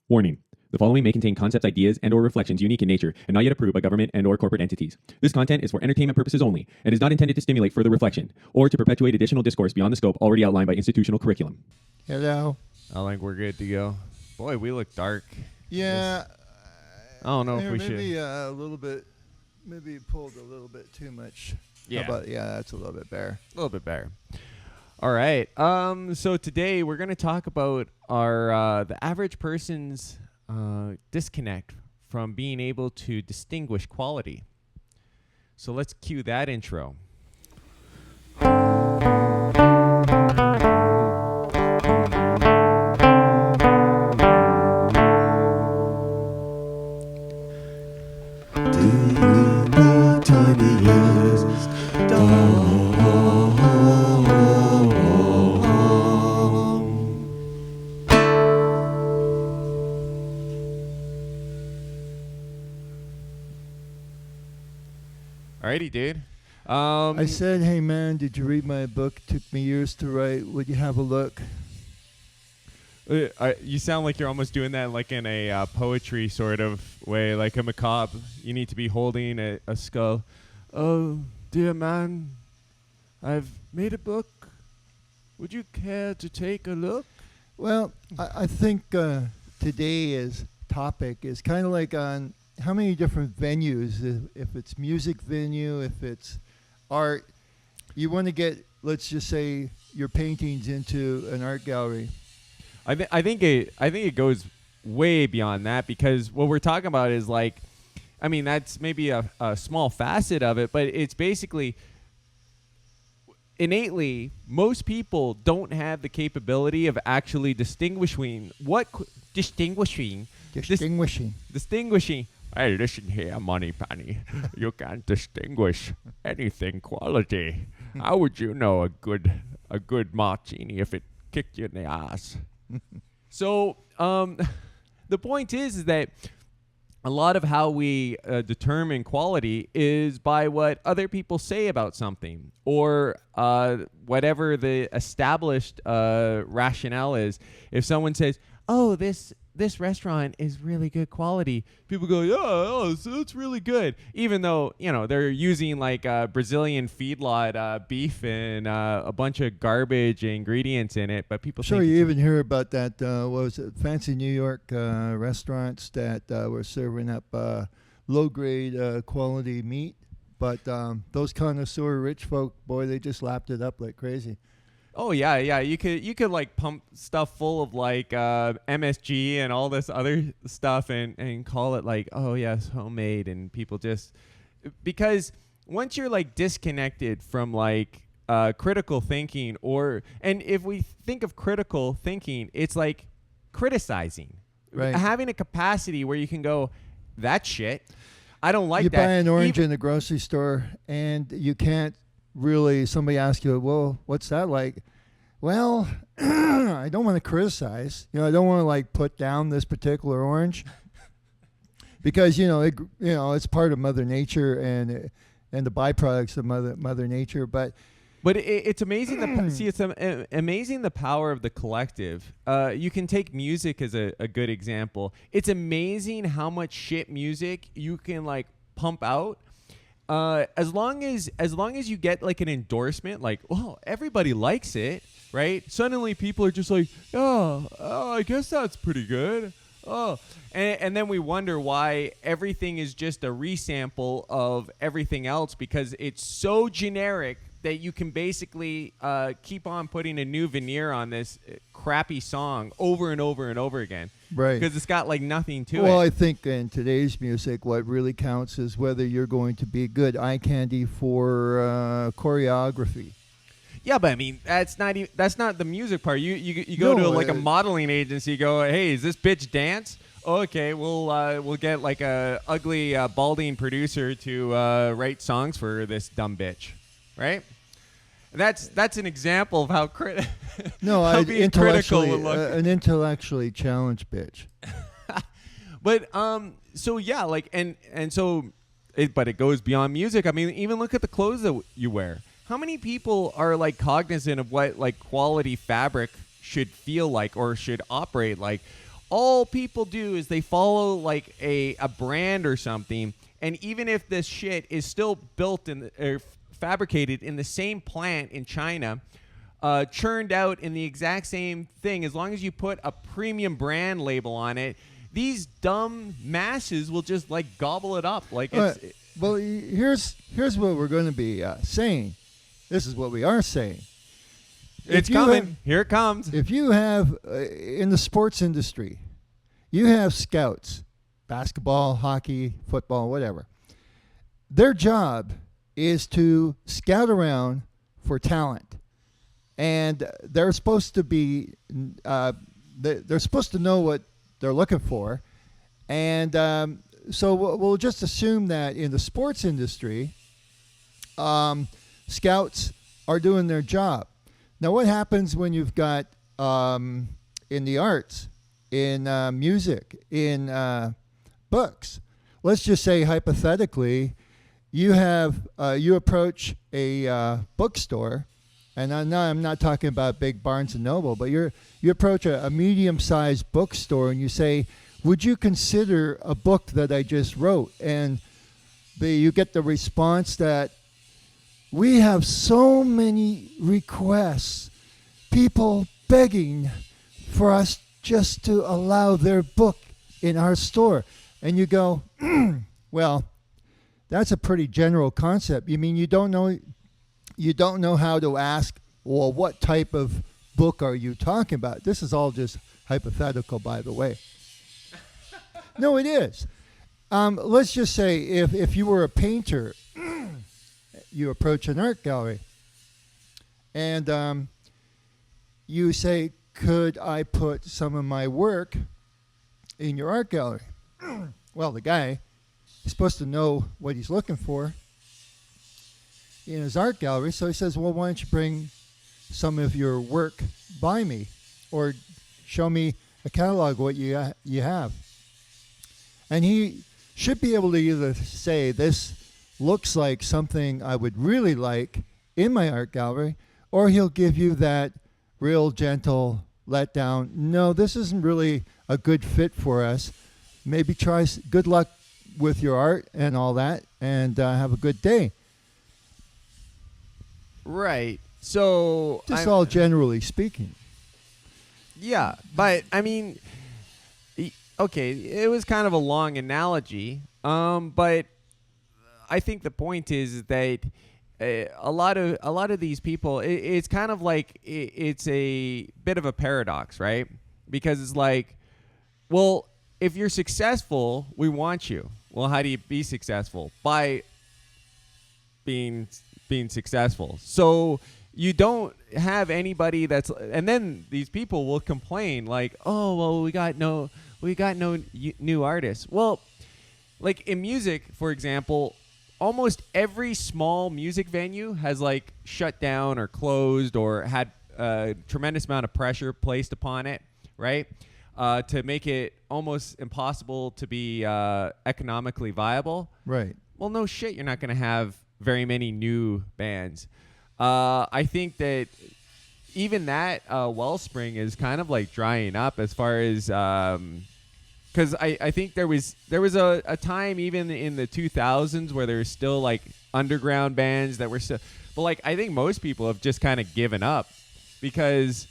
Warning. The following may contain concepts, ideas, and/or reflections unique in nature and not yet approved by government and/or corporate entities. This content is for entertainment purposes only and is not intended to stimulate further reflection or to perpetuate additional discourse beyond the scope already outlined by institutional curriculum. Hello. I think we're good to go. Boy, we look dark. Yeah. I don't know if we maybe should. a little bit. Maybe you pulled a little bit too much. Yeah. That's a little bit better. A little bit better. All right. So today we're going to talk about our the average person's disconnect from being able to distinguish quality. So let's cue that intro. Alrighty, dude. I said, hey, man, did you read my book? Took me years to write. Would you have a look? You sound like you're almost doing that like in a poetry sort of way, like a macabre. You need to be holding a skull. Oh, dear man, I've made a book. Would you care to take a look? Well, I think today's topic is kind of like on how many different venues, if it's music venue, if it's art, you want to get, let's just say, your paintings into an art gallery. I think it goes way beyond that, because what we're talking about is like, I mean, that's maybe a small facet of it, but it's basically innately most people don't have the capability of actually distinguishing. Hey, listen here, Money Penny. You can't distinguish anything quality. How would you know a good martini if it kicked you in the ass? So the point is that a lot of how we determine quality is by what other people say about something, or whatever the established rationale is. If someone says, oh, this restaurant is really good quality, people go, yeah, oh, so it's really good, even though, you know, they're using like Brazilian feedlot beef and a bunch of garbage ingredients in it, but people Sure, think you even hear about that, what was it, fancy New York restaurants that were serving up low-grade quality meat, but those connoisseur rich folk, boy, they just lapped it up like crazy. Oh yeah. You could like pump stuff full of like MSG and all this other stuff and call it like, oh yes, homemade, and people just, because once you're like disconnected from like critical thinking, and if we think of critical thinking, it's like criticizing, right? Having a capacity where you can go, that shit, I don't like that. You buy an orange in the grocery store and you can't really, somebody asks you, well, what's that like? Well, I don't want to criticize. You know, I don't want to like put down this particular orange because it's part of Mother Nature and the byproducts of Mother Nature. But it's amazing. It's amazing the power of the collective. You can take music as a good example. It's amazing how much shit music you can like pump out. As long as you get like an endorsement, like, oh, everybody likes it, right? Suddenly people are just like, oh, I guess that's pretty good. Oh, and then we wonder why everything is just a resample of everything else, because it's so generic that you can basically keep on putting a new veneer on this crappy song over and over and over again. Right. Because it's got like nothing to it. Well, I think in today's music, what really counts is whether you're going to be good eye candy for choreography. Yeah, but I mean, that's not the music part. You go to like a modeling agency, you go, hey, is this bitch dance? Okay, we'll get like a ugly balding producer to write songs for this dumb bitch, right? That's an example of how how being critical would look. An intellectually challenged bitch. But so yeah, like and so, but it goes beyond music. I mean, even look at the clothes that you wear. How many people are like cognizant of what like quality fabric should feel like or should operate like? all people do is they follow like a brand or something, and even if this shit is still built fabricated in the same plant in China, churned out in the exact same thing, as long as you put a premium brand label on it, these dumb masses will just like gobble it up. Like it's well, here's what we're going to be saying. This is what we are saying. It's coming. Here it comes. If you have, in the sports industry, you have scouts, basketball, hockey, football, whatever. Their job is to scout around for talent. And they're supposed to be, they're supposed to know what they're looking for. And so we'll just assume that in the sports industry, scouts are doing their job. Now, what happens when you've got in the arts, in music, in books? Let's just say hypothetically, you approach a bookstore, and I'm not talking about big Barnes and Noble, but you approach a medium-sized bookstore and you say, "Would you consider a book that I just wrote?" And you get the response that, "We have so many requests, people begging for us just to allow their book in our store." And you go, well, that's a pretty general concept. You mean you don't know how to ask, well, what type of book are you talking about? This is all just hypothetical, by the way. No, it is. Let's just say if you were a painter, you approach an art gallery, and you say, "Could I put some of my work in your art gallery?" Well, the guy is supposed to know what he's looking for in his art gallery, so he says, "Well, why don't you bring some of your work by me, or show me a catalog of what you have?" And he should be able to either say, "This looks like something I would really like in my art gallery," or he'll give you that real gentle letdown, "No, this isn't really a good fit for us. Maybe try, good luck with your art and all that, and have a good day." Right. So Just all generally speaking. Yeah, but I mean, okay, it was kind of a long analogy, but I think the point is that a lot of these people, it's kind of like it's a bit of a paradox, right? Because it's like, well, if you're successful, we want you. Well, how do you be successful? By being successful. So you don't have anybody that's, and then these people will complain like, "Oh, well, we got no new artists." Well, like in music, for example, almost every small music venue has like shut down or closed or had a tremendous amount of pressure placed upon it, right? To make it almost impossible to be economically viable. Right. Well, no shit, you're not going to have very many new bands. I think that even that wellspring is kind of like drying up as far as because I think there was a time even in the 2000s where there was still like underground bands that were still, but like I think most people have just kind of given up because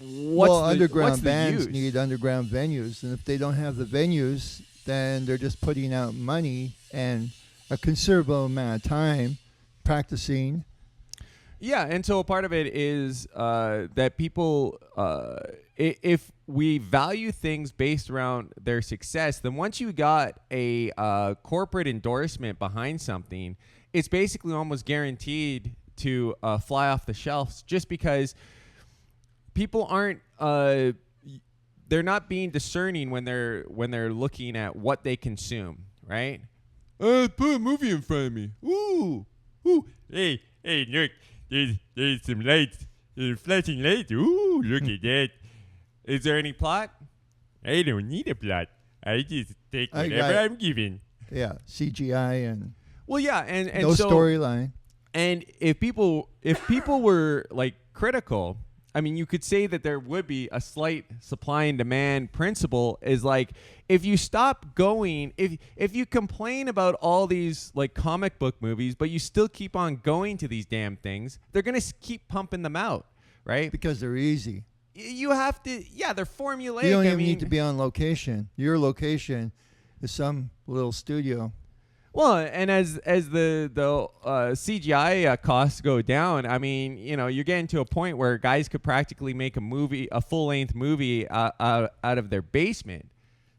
underground bands need underground venues, and if they don't have the venues, then they're just putting out money and a considerable amount of time practicing. Yeah, and so a part of it is that people, if we value things based around their success, then once you got a corporate endorsement behind something, it's basically almost guaranteed to fly off the shelves, just because people aren't they're not being discerning when they're looking at what they consume, right? Put a movie in front of me. Ooh, hey, look. There's some lights. There's flashing lights. Ooh, look at that. Is there any plot? I don't need a plot. I just take whatever I'm given. Yeah, CGI and well, yeah, and no so, storyline. And if people were like critical I mean, you could say that there would be a slight supply and demand principle is like, if you stop going, if you complain about all these like comic book movies, but you still keep on going to these damn things, they're going to keep pumping them out, right? Because they're easy. You have to, yeah, they're formulaic. You don't even need to be on location. Your location is some little studio. Well, and as the CGI costs go down, I mean, you know, you're getting to a point where guys could practically make a full-length movie out of their basement.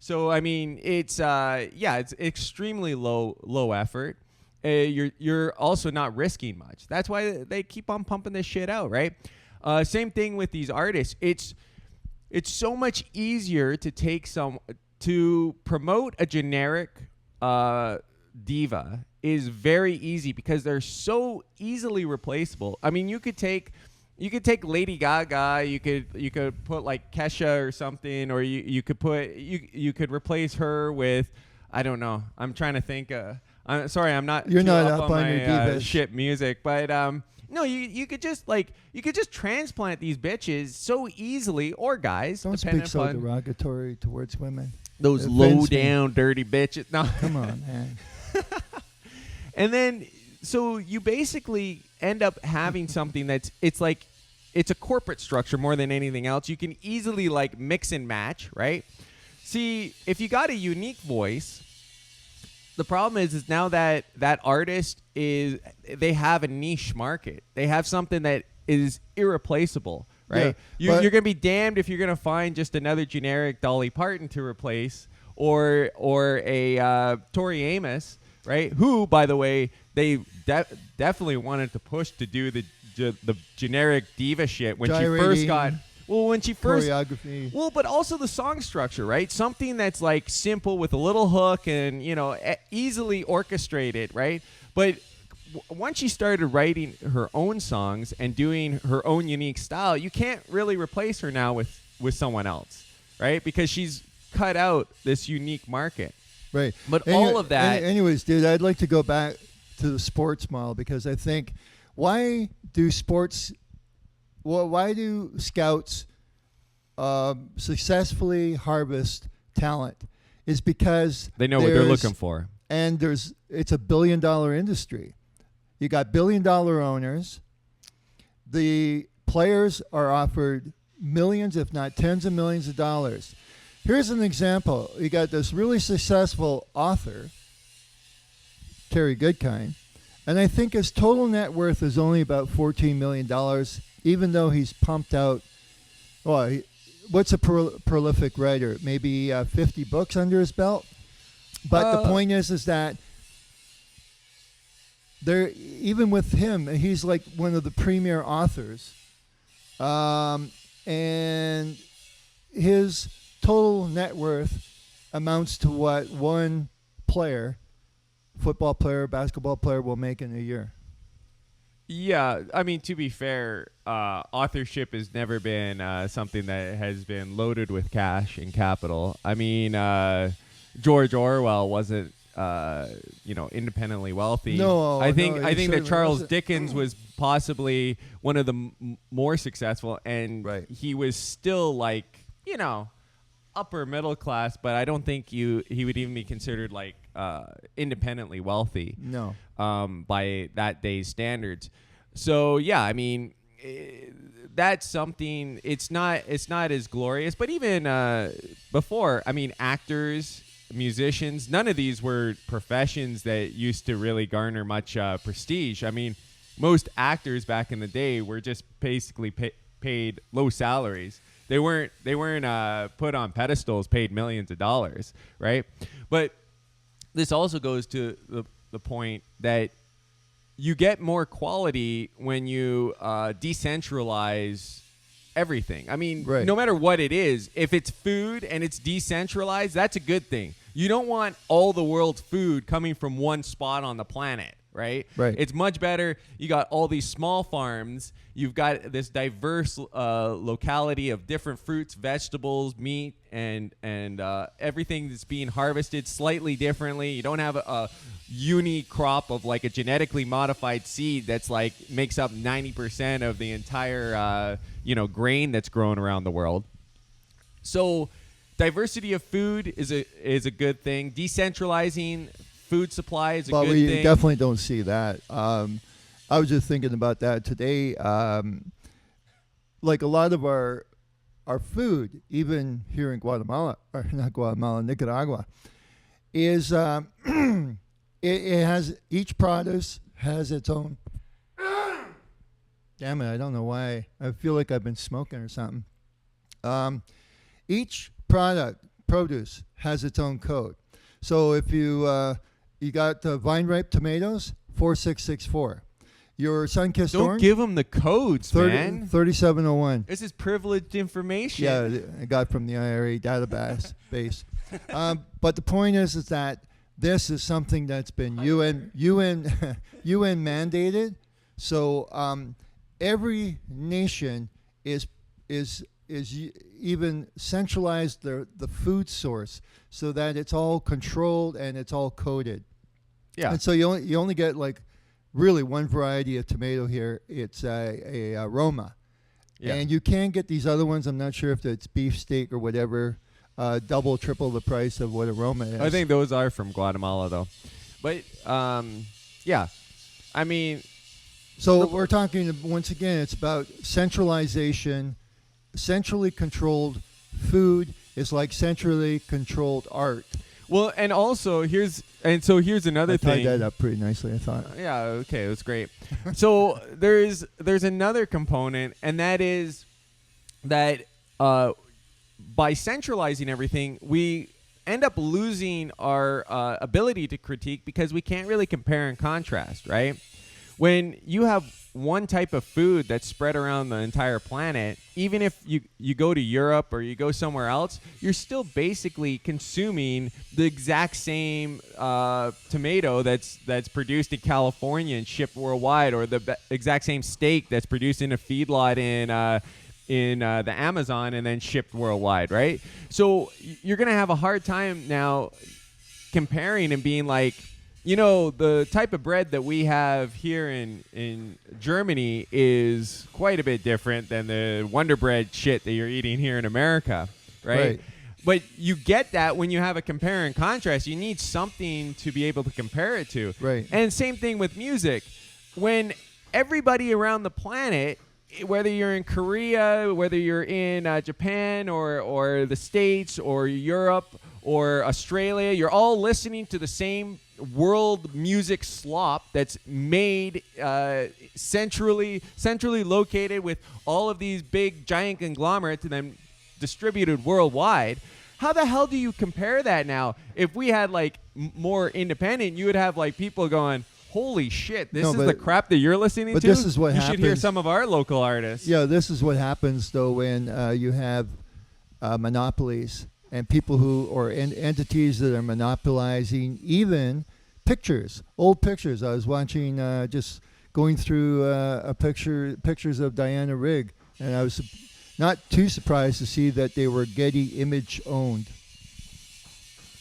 So I mean, it's it's extremely low effort. You're also not risking much. That's why they keep on pumping this shit out, right? Same thing with these artists. It's so much easier to promote a generic diva is very easy because they're so easily replaceable. I mean, you could take Lady Gaga, you could put like Kesha or something, or you could replace her with, I don't know. I'm trying to think. I'm sorry, I'm not. You're too not up up on my, your divas shit music, but no, you could just transplant these bitches so easily, or guys. Don't speak so derogatory towards women. Those low down dirty bitches. No, come on, man. And then, so you basically end up having something it's a corporate structure more than anything else. You can easily like mix and match, right? See, if you got a unique voice, the problem is now that artist they have a niche market. They have something that is irreplaceable, right? Yeah, you're going to be damned if you're going to find just another generic Dolly Parton to replace or a Tori Amos, right? Who, by the way, they definitely wanted to push to do the generic diva shit when she first got. Well, when she first choreography. Well, but also the song structure, right? Something that's like simple with a little hook and easily orchestrated, right? But once she started writing her own songs and doing her own unique style, you can't really replace her now with someone else, right? Because she's cut out this unique market. Right. But all of that. Anyways, dude, I'd like to go back to the sports model because I think why do scouts successfully harvest talent is because they know what they're looking for. And it's a $1 billion industry. You got $1 billion owners. The players are offered millions, if not tens of millions of dollars. Here's an example. You got this really successful author, Terry Goodkind, and I think his total net worth is only about $14 million, even though he's pumped out, what's a prolific writer? Maybe 50 books under his belt? But the point is that even with him, he's like one of the premier authors, and his total net worth amounts to what one player, football player, basketball player, will make in a year. Yeah, I mean, to be fair, authorship has never been something that has been loaded with cash and capital. I mean, George Orwell wasn't, independently wealthy. No, I think that Charles wasn't. Dickens was possibly one of the more successful, and he was still like, upper middle class, but I don't think he would even be considered like independently wealthy. No. By that day's standards. So yeah, I mean, that's something. It's not as glorious, but even before, I mean, actors, musicians, none of these were professions that used to really garner much prestige. I mean, most actors back in the day were just basically paid low salaries. They weren't put on pedestals, paid millions of dollars, right? But this also goes to the point that you get more quality when you decentralize everything. I mean, no matter what it is, if it's food and it's decentralized, that's a good thing. You don't want all the world's food coming from one spot on the planet, right? Right. It's much better. You got all these small farms. You've got this diverse locality of different fruits, vegetables, meat, and everything that's being harvested slightly differently. You don't have a uni crop of like a genetically modified seed that's like makes up 90% of the entire grain that's grown around the world. So diversity of food is a good thing. Decentralizing food supply is a good thing. But we definitely don't see that. I was just thinking about that today. Like a lot of our food, even here in Guatemala, or not Guatemala, Nicaragua, is it has, each produce has its own. Damn it! I don't know why. I feel like I've been smoking or something. Each produce has its own code. So if you got vine ripe tomatoes, 4664. Your sun-kissed Don't orange. give them the codes, man. 3701. This is privileged information. Yeah, I got from the IRA database base. But the point is that this is something that's been UN mandated. So every nation is even centralized the food source so that it's all controlled and it's all coded. Yeah. And so you only get like really one variety of tomato here. It's a Roma. Yeah. And you can get these other ones. I'm not sure if it's beefsteak or whatever, double, triple the price of what a Roma is. I think those are from Guatemala, though. But, yeah. I mean... So we're talking, once again, it's about centralization. Centrally controlled food is like centrally controlled art. Well, and also, here's another thing. I tied that up pretty nicely, I thought. Yeah, okay, that's great. So there's another component, and that is that by centralizing everything, we end up losing our ability to critique because we can't really compare and contrast, right? When you have one type of food that's spread around the entire planet, even if you go to Europe or you go somewhere else, you're still basically consuming the exact same tomato that's produced in California and shipped worldwide, or the exact same steak that's produced in a feedlot in the Amazon and then shipped worldwide, right? So you're going to have a hard time now comparing and being like, the type of bread that we have here in Germany is quite a bit different than the Wonder Bread shit that you're eating here in America, right? But you get that when you have a compare and contrast. You need something to be able to compare it to. Right. And same thing with music. When everybody around the planet, whether you're in Korea, whether you're in Japan or the States or Europe or Australia, you're all listening to the same world music slop that's made centrally located with all of these big giant conglomerates and then distributed worldwide. How the hell do you compare that now? If we had like more independent, you would have like people going, holy shit, this is the crap that you're listening to? But this is what happens. You should hear some of our local artists. Yeah, this is what happens though when you have monopolies and people or entities that are monopolizing even pictures, old pictures. I was watching, just going through pictures of Diana Rigg, and I was not too surprised to see that they were Getty Image owned.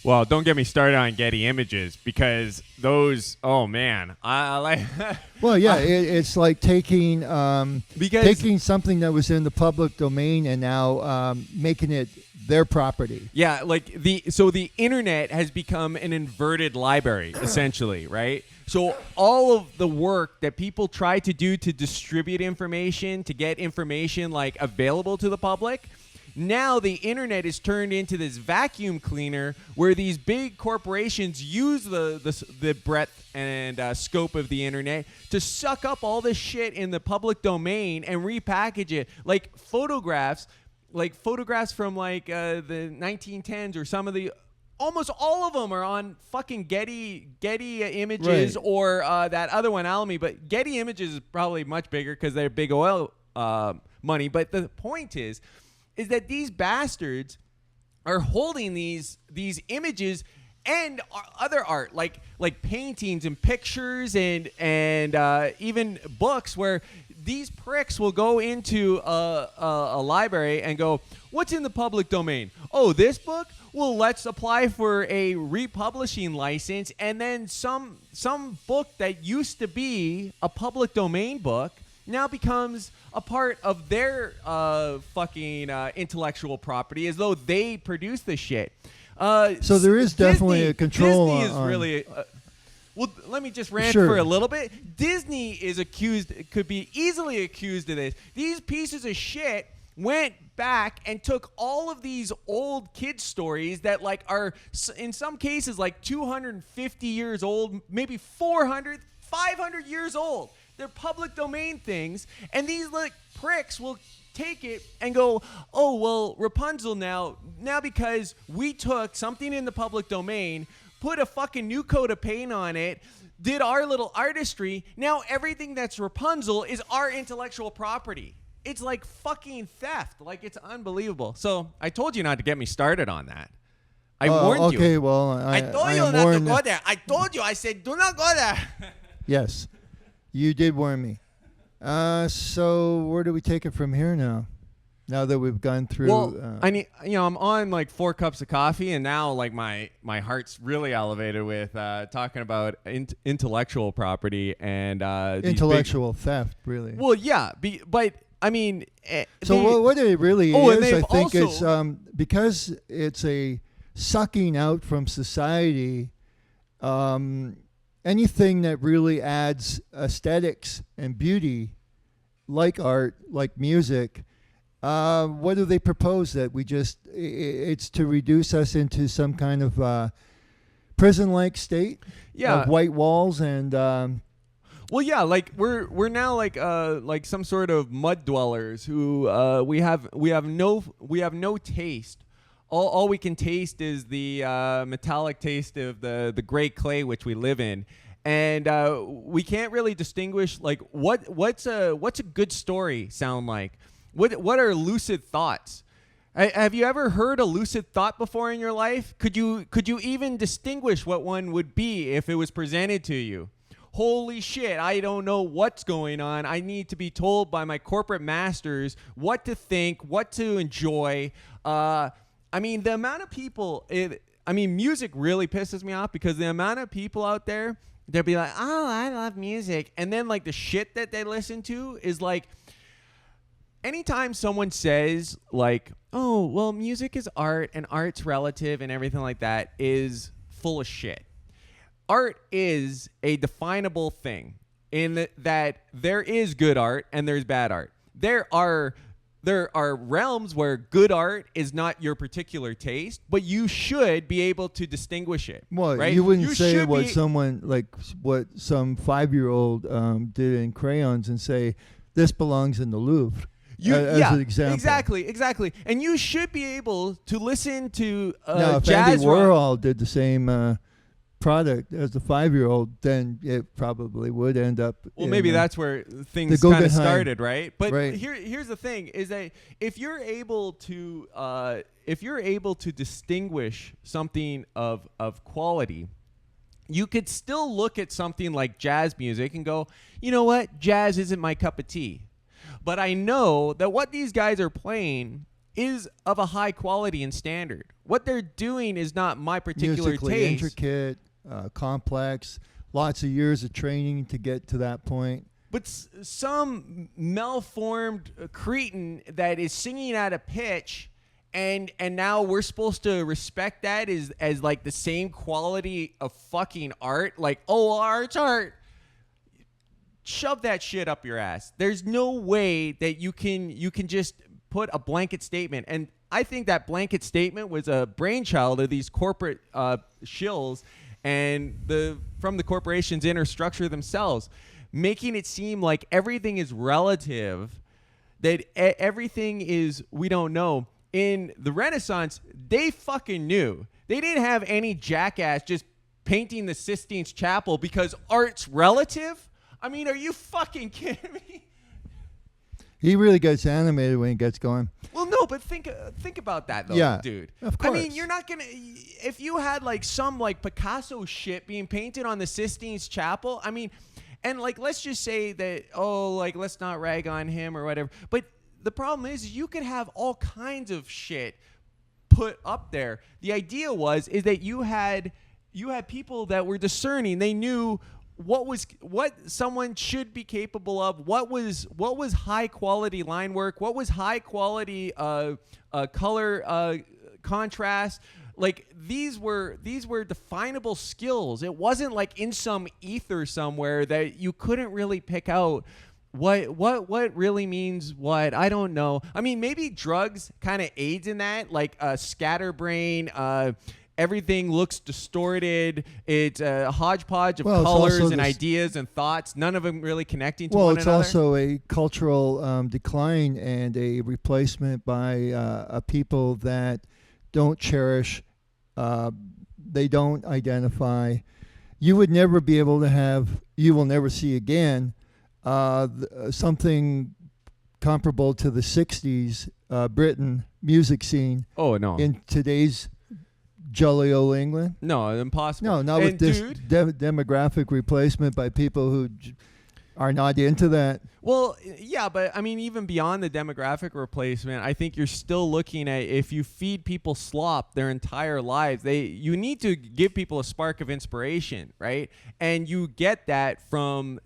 Well, don't get me started on Getty Images because those, oh man, I like. Well, yeah, it's like taking something that was in the public domain and now making it their property. Yeah, like the internet has become an inverted library essentially, right? So all of the work that people try to do to distribute information, to get information like available to the public, now the internet is turned into this vacuum cleaner where these big corporations use the breadth and scope of the internet to suck up all this shit in the public domain and repackage it like photographs. Like photographs from like the 1910s or some of the, almost all of them are on fucking Getty Images, right, or that other one, Alamy. But Getty Images is probably much bigger because they're big oil money. But the point is that these bastards are holding these images and other art like paintings and pictures and even books, where these pricks will go into a library and go, what's in the public domain? Oh, this book? Well, let's apply for a republishing license, and then some book that used to be a public domain book now becomes a part of their fucking intellectual property, as though they produce the shit. So there is definitely a control. Disney is on really. Well, let me just rant Sure. for a little bit. Disney is could be easily accused of this. These pieces of shit went back and took all of these old kid stories that like are in some cases like 250 years old, maybe 400, 500 years old. They're public domain things, and these like pricks will take it and go, oh, well, Rapunzel now because we took something in the public domain, put a fucking new coat of paint on it, did our little artistry, now everything that's Rapunzel is our intellectual property. It's like fucking theft. Like, it's unbelievable. So I told you not to get me started on that. I warned you. Okay, well, I told you not to go there. I told you. I said, do not go there. Yes, you did warn me. So where do we take it from here now? Now that we've gone through. Well, I mean, I'm on like 4 cups of coffee, and now like my heart's really elevated with talking about intellectual property and intellectual theft, really. Well, yeah, but I mean, so what it really is, I think, also, it's because it's a sucking out from society. Anything that really adds aesthetics and beauty, like art, like music. What do they propose? That we it's to reduce us into some kind of prison-like state of white walls and. Well, yeah, like we're now like some sort of mud dwellers who we have no taste. All we can taste is the metallic taste of the gray clay which we live in. And we can't really distinguish like what's a good story sound like. What are lucid thoughts? Have you ever heard a lucid thought before in your life? Could you even distinguish what one would be if it was presented to you? Holy shit, I don't know what's going on. I need to be told by my corporate masters what to think, what to enjoy. I mean, the amount of people, music really pisses me off, because the amount of people out there, they'll be like, oh, I love music. And then like the shit that they listen to is like, anytime someone says like, oh, well, music is art and art's relative and everything like that, is full of shit. Art is a definable thing in that there is good art and there's bad art. There are realms where good art is not your particular taste, but you should be able to distinguish it. Well, right? you wouldn't say what some 5-year-old did in crayons and say, this belongs in the Louvre. As an example. Exactly. And you should be able to listen to now, if jazz Andy Warhol did the same product as the 5-year-old, then it probably would end up. Well, maybe that's where things kind of started, right? But right. Here's the thing: is that if you're able to distinguish something of quality, you could still look at something like jazz music and go, you know what, jazz isn't my cup of tea, but I know that what these guys are playing is of a high quality and standard. What they're doing is not my particular musically taste. Intricate, complex, lots of years of training to get to that point. But some malformed cretin that is singing at a pitch, and now we're supposed to respect that as like the same quality of fucking art. Like, oh, art's art. Shove that shit up your ass. There's no way that you can just put a blanket statement. And I think that blanket statement was a brainchild of these corporate shills and from the corporation's inner structure themselves, making it seem like everything is relative, that everything is we don't know. In the Renaissance, they fucking knew. They didn't have any jackass just painting the Sistine Chapel because art's relative. I mean, are you fucking kidding me? He really gets animated when he gets going. Well, no, but think about that though, Yeah, dude. of course. I mean, you're not gonna if you had like some like Picasso shit being painted on the Sistine Chapel. I mean, and like let's just say that like let's not rag on him or whatever. But the problem is you could have all kinds of shit put up there. The idea is that you had people that were discerning. They knew what someone should be capable of, what was high quality line work, what was high quality color contrast. Like these were definable skills. It wasn't like in some ether somewhere that you couldn't really pick out what really means what. I don't know. I mean, maybe drugs kind of aids in that, like scatterbrain. Everything looks distorted. It's a hodgepodge of colors and ideas and thoughts, none of them really connecting to one another. Well, it's also a cultural decline and a replacement by a people that don't cherish, they don't identify. You would never be able to have, you will never see again, something comparable to the 60s Britain music scene. Oh, no. In today's jolly old England? No, impossible. No, not with this demographic replacement by people who are not into that. Well, yeah, but I mean, even beyond the demographic replacement, I think you're still looking at if you feed people slop their entire lives, you need to give people a spark of inspiration, right? And you get that from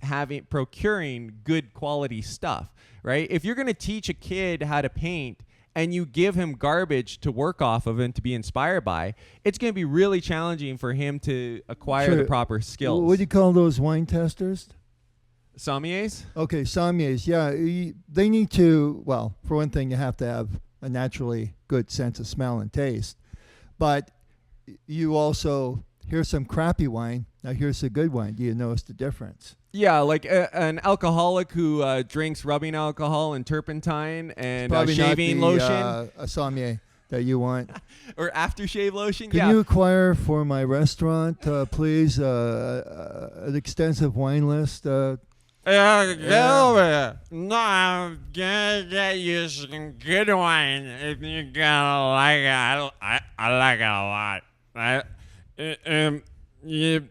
procuring good quality stuff, right? If you're going to teach a kid how to paint and you give him garbage to work off of and to be inspired by, it's going to be really challenging for him to acquire the proper skills. What do you call those wine testers? Sommeliers? Okay, sommeliers. Yeah, they need to, well, for one thing, you have to have a naturally good sense of smell and taste. But you also, here's some crappy wine. Now here's a good wine. Do you notice the difference? Yeah, like an alcoholic who drinks rubbing alcohol and turpentine and shaving lotion. A sommelier that you want. Or aftershave lotion. Can you acquire for my restaurant, please, an extensive wine list? No, I'm gonna get you some good wine if you're gonna like it. I like it a lot. Yeah.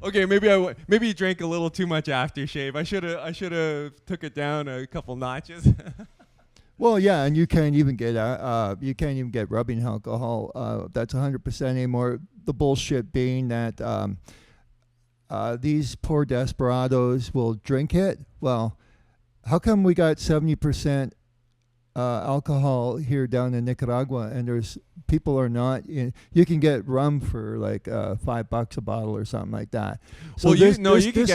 Okay, maybe you drank a little too much aftershave. I should have took it down a couple notches. Well, yeah, and you can't even get rubbing alcohol. That's 100% anymore. The bullshit being that these poor desperados will drink it. Well, how come we got 70% alcohol here down in Nicaragua, and there's people are not in? You can get rum for like $5 a bottle or something like that. So well, this notion that you can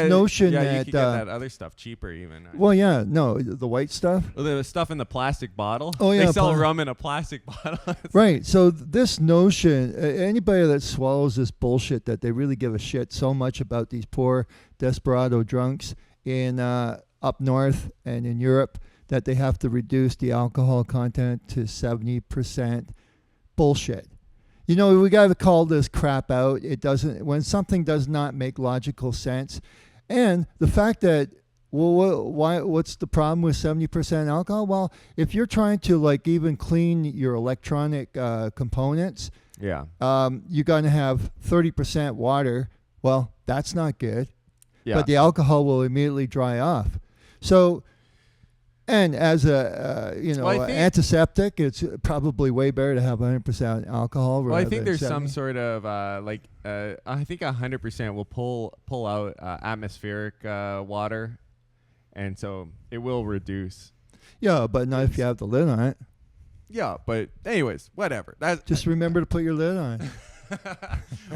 get that other stuff cheaper even. Well, yeah, no, the white stuff. Well, the stuff in the plastic bottle. Oh yeah, they sell rum in a plastic bottle. Right. So this notion, anybody that swallows this bullshit that they really give a shit so much about these poor desperado drunks in up north and in Europe, that they have to reduce the alcohol content to 70%. Bullshit. You know, we got to call this crap out. It doesn't, when something does not make logical sense. And the fact that, well, what's the problem with 70% alcohol? Well, if you're trying to like even clean your electronic components, yeah, you're going to have 30% water. Well, that's not good. Yeah. But the alcohol will immediately dry off. So, and as a antiseptic, it's probably way better to have 100% alcohol. Well, I think there's 70. some sort of I think 100% will pull out atmospheric water, and so it will reduce. Yeah, but not if you have the lid on it. Yeah, but anyways, whatever. Just remember to put your lid on.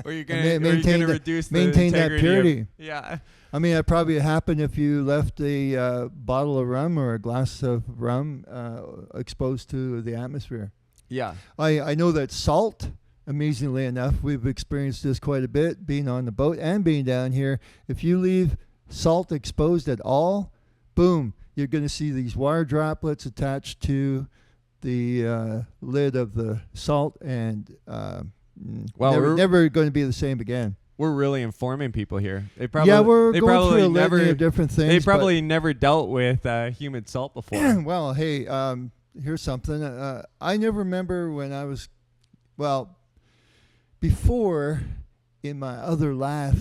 Or you're gonna reduce maintain the that purity. Yeah. I mean, that probably happened if you left a bottle of rum or a glass of rum exposed to the atmosphere. Yeah. I know that salt, amazingly enough, we've experienced this quite a bit, being on the boat and being down here. If you leave salt exposed at all, boom, you're going to see these water droplets attached to the lid of the salt, and never going to be the same again. we're really informing people here. They probably we're they going probably through a never litany of different things. they probably never dealt with human salt before. Well, hey, here's something. I never remember when I was, before in my other life,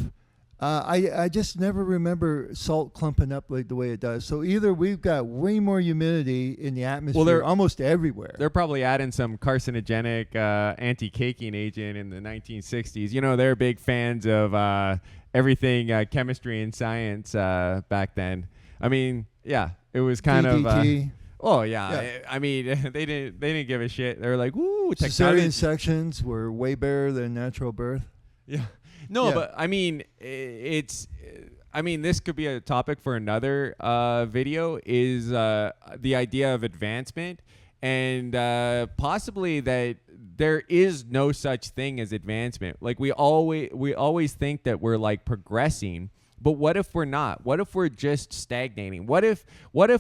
I just never remember salt clumping up like the way it does. So either we've got way more humidity in the atmosphere almost everywhere. They're probably adding some carcinogenic anti-caking agent in the 1960s. You know, they're big fans of everything chemistry and science back then. I mean, yeah, it was kind DDT. I mean, they didn't give a shit. They were like, "Ooh, cesarean sections were way better than natural birth." Yeah. No, but I mean, this could be a topic for another video, is the idea of advancement, and possibly that there is no such thing as advancement. Like we always think that we're like progressing, but what if we're not? What if we're just stagnating? What if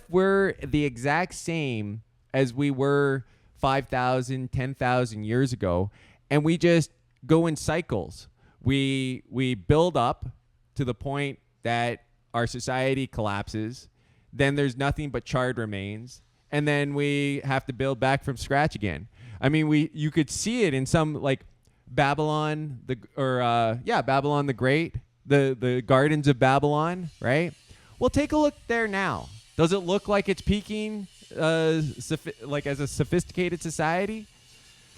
we're the exact same as we were 5,000, 10,000 years ago, and we just go in cycles? We build up to the point that our society collapses. Then there's nothing but charred remains, and then we have to build back from scratch again. I mean, you could see it in some like Babylon Babylon the Great, the gardens of Babylon, right? Well, take a look there now. Does it look like it's peaking, like as a sophisticated society?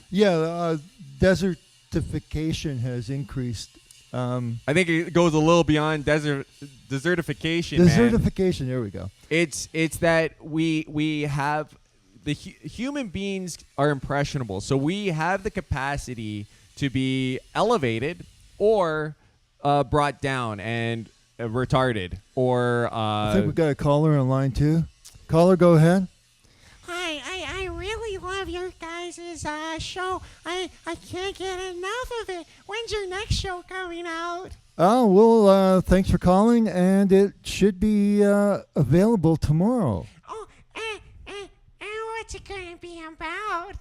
Yeah, desertification has increased. I think it goes a little beyond desertification. Desertification. Man. There we go. It's that we have human beings are impressionable, so we have the capacity to be elevated or brought down and retarded. Or I think we got a caller on line 2. Caller, go ahead. Hi, I really love your guys' show. I can't get enough of it. When's your next show coming out? Oh, well, thanks for calling, and it should be available tomorrow. Oh, what's it going to be about?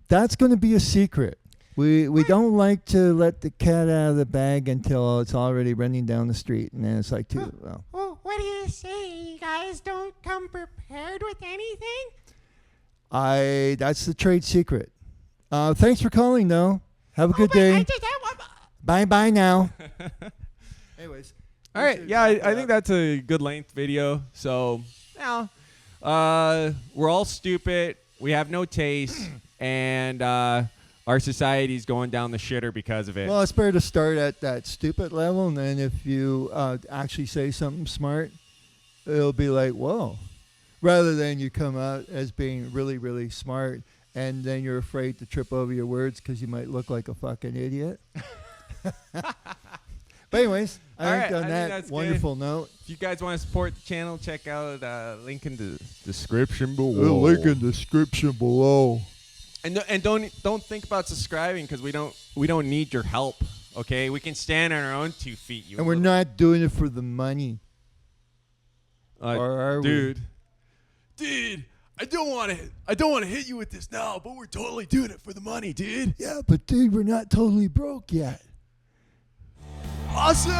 That's going to be a secret. We don't like to let the cat out of the bag until it's already running down the street, and then it's like, well. Well, what do you say? You guys don't come prepared with anything? That's the trade secret. Thanks for calling, though. Have a good day. Bye now. Anyways. All right. Yeah, I think that's a good length video. So, now, we're all stupid. We have no taste. And our society's going down the shitter because of it. Well, it's better to start at that stupid level. And then if you actually say something smart, it'll be like, whoa. Rather than you come out as being really, really smart, and then you're afraid to trip over your words because you might look like a fucking idiot. But anyways, I think on that wonderful note. If you guys want to support the channel, check out link in the description below. Link in the description below. And don't think about subscribing because we don't need your help. Okay, we can stand on our own 2 feet. And we're not doing it for the money. Or are we? Dude, I don't want to hit you with this now, but we're totally doing it for the money, dude. Yeah, but dude, we're not totally broke yet. Awesome!